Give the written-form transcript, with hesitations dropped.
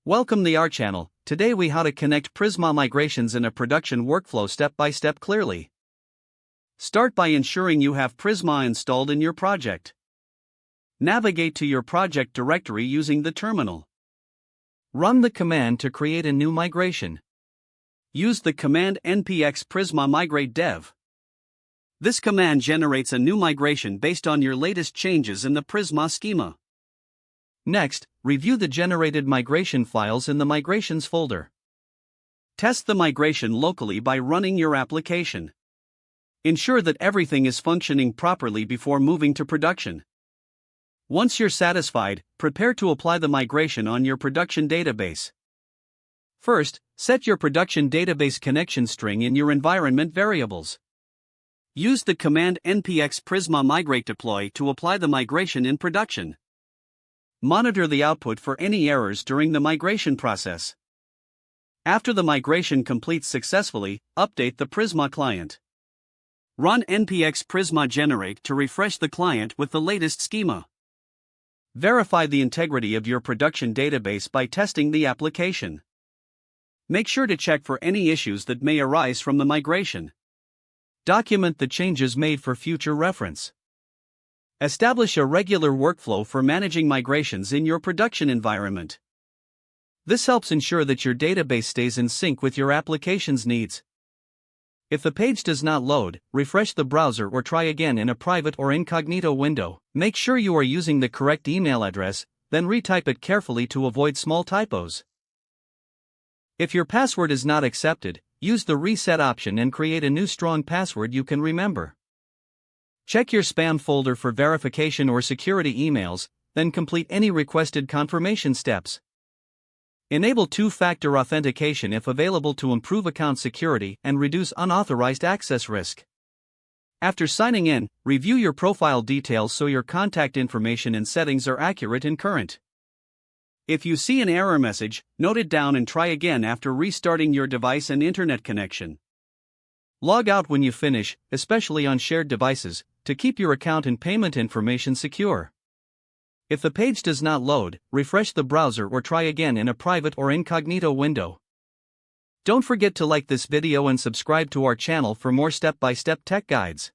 Welcome to our channel. Today we how to connect Prisma migrations in a production workflow step by step clearly. Start by ensuring you have Prisma installed in your project. Navigate to your project directory using the terminal. Run the command to create a new migration. Use the command npx prisma migrate dev. This command generates a new migration based on your latest changes in the Prisma schema. Next, review the generated migration files in the Migrations folder. Test the migration locally by running your application. Ensure that everything is functioning properly before moving to production. Once you're satisfied, prepare to apply the migration on your production database. First, set your production database connection string in your environment variables. Use the command npx prisma migrate deploy to apply the migration in production. Monitor the output for any errors during the migration process. After the migration completes successfully, update the Prisma client. Run npx prisma generate to refresh the client with the latest schema. Verify the integrity of your production database by testing the application. Make sure to check for any issues that may arise from the migration. Document the changes made for future reference. Establish a regular workflow for managing migrations in your production environment. This helps ensure that your database stays in sync with your application's needs. If the page does not load, refresh the browser or try again in a private or incognito window. Make sure you are using the correct email address, then retype it carefully to avoid small typos. If your password is not accepted, use the reset option and create a new strong password you can remember. Check your spam folder for verification or security emails, then complete any requested confirmation steps. Enable two-factor authentication if available to improve account security and reduce unauthorized access risk. After signing in, review your profile details so your contact information and settings are accurate and current. If you see an error message, note it down and try again after restarting your device and internet connection. Log out when you finish, especially on shared devices, to keep your account and payment information secure. If the page does not load, refresh the browser or try again in a private or incognito window. Don't forget to like this video and subscribe to our channel for more step-by-step tech guides.